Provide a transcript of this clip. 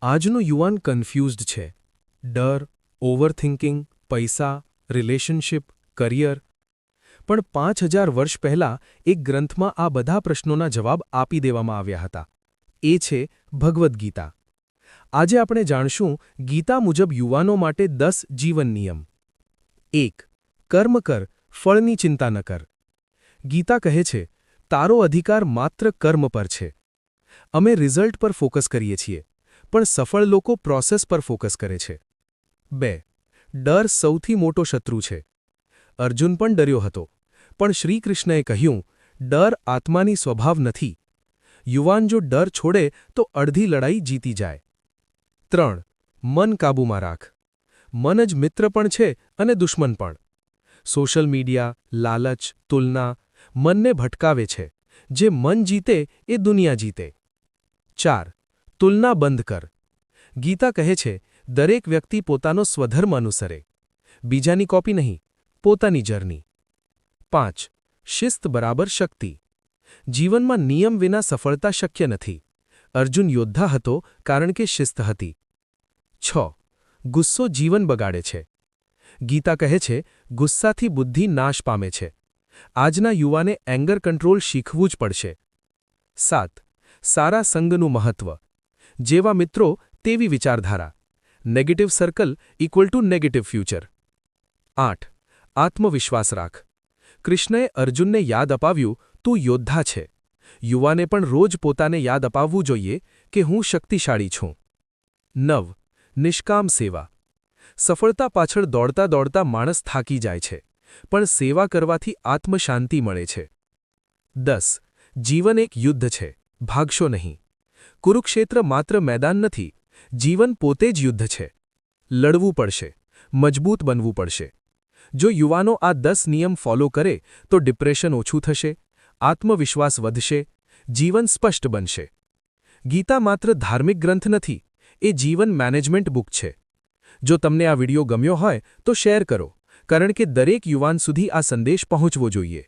આજનો યુવાન કન્ફ્યુઝડ છે. ડર, ઓવરથિંકિંગ, પૈસા, રિલેશનશિપ, કરિયર. પણ 5000 વર્ષ પહેલાં એક ગ્રંથમાં આ બધા પ્રશ્નોના જવાબ આપી દેવામાં આવ્યા હતા. એ છે ભગવદ્ ગીતા. આજે આપણે જાણશું ગીતા મુજબ યુવાનો માટે 10 જીવન નિયમ. 1. કર્મ કર, ફળની ચિંતા ન કર. ગીતા કહે છે, તારો અધિકાર માત્ર કર્મ પર છે. અમે રિઝલ્ટ પર ફોકસ કરીએ છીએ, પણ સફળ લોકો પ્રોસેસ પર ફોકસ કરે છે. 2. ડર સૌથી મોટો શત્રુ છે. અર્જુન પણ ડર્યો હતો, પણ શ્રીકૃષ્ણએ કહ્યું, ડર આત્માની સ્વભાવ નથી. યુવાન જો ડર છોડે તો અડધી લડાઈ જીતી જાય. 3. મન કાબૂમાં રાખ. મન જ મિત્ર પણ છે અને દુશ્મન પણ. સોશિયલ મીડિયા, લાલચ, તુલના મનને ભટકાવે છે. જે મન જીતે એ દુનિયા જીતે. 4. તુલના બંધ કર. ગીતા કહે છે, દરેક વ્યક્તિ પોતાનો સ્વધર્મ અનુસરે. બીજાની કોપી નહીં, પોતાની જર્ની. 5. શિસ્ત બરાબર શક્તિ. જીવનમાં નિયમ વિના સફળતા શક્ય નથી. અર્જુન યોદ્ધા હતો કારણ કે શિસ્ત હતી. 6. ગુસ્સો જીવન બગાડે છે. ગીતા કહે છે, ગુસ્સાથી બુદ્ધિ નાશ પામે છે. આજના યુવાને એંગર કંટ્રોલ શીખવું જ પડશે. 7. સારા સંગનું મહત્વ. જેવા મિત્રો તેવી વિચારધારા. Negative circle equal to negative future. 8. આત્મવિશ્વાસ રાખ. કૃષ્ણએ અર્જુનને યાદ અપાવ્યું, તું યોદ્ધા છે. યુવાને પણ રોજ પોતાને યાદ અપાવવું જોઈએ કે હું શક્તિશાળી છું. 9. નિષ્કામ સેવા. સફળતા પાછળ દોડતા દોડતા માણસ થાકી જાય છે, પણ સેવા કરવાથી આત્મશાંતિ મળે છે. 10. જીવન એક યુદ્ધ છે, ભાગશો નહીં. કુરુક્ષેત્ર માત્ર મેદાન નથી, જીવન પોતે જ યુદ્ધ છે. લડવું પડશે, મજબૂત બનવું પડશે. જો યુવાનો આ 10 નિયમ ફોલો કરે તો ડિપ્રેશન ઓછું થશે, આત્મવિશ્વાસ વધશે, જીવન સ્પષ્ટ બનશે. ગીતા માત્ર ધાર્મિક ગ્રંથ નથી, એ જીવન મેનેજમેન્ટ બુક છે. જો તમને આ વિડિયો ગમ્યો હોય તો શેર કરો, કારણ કે દરેક યુવાન સુધી આ સંદેશ પહોંચવો જોઈએ.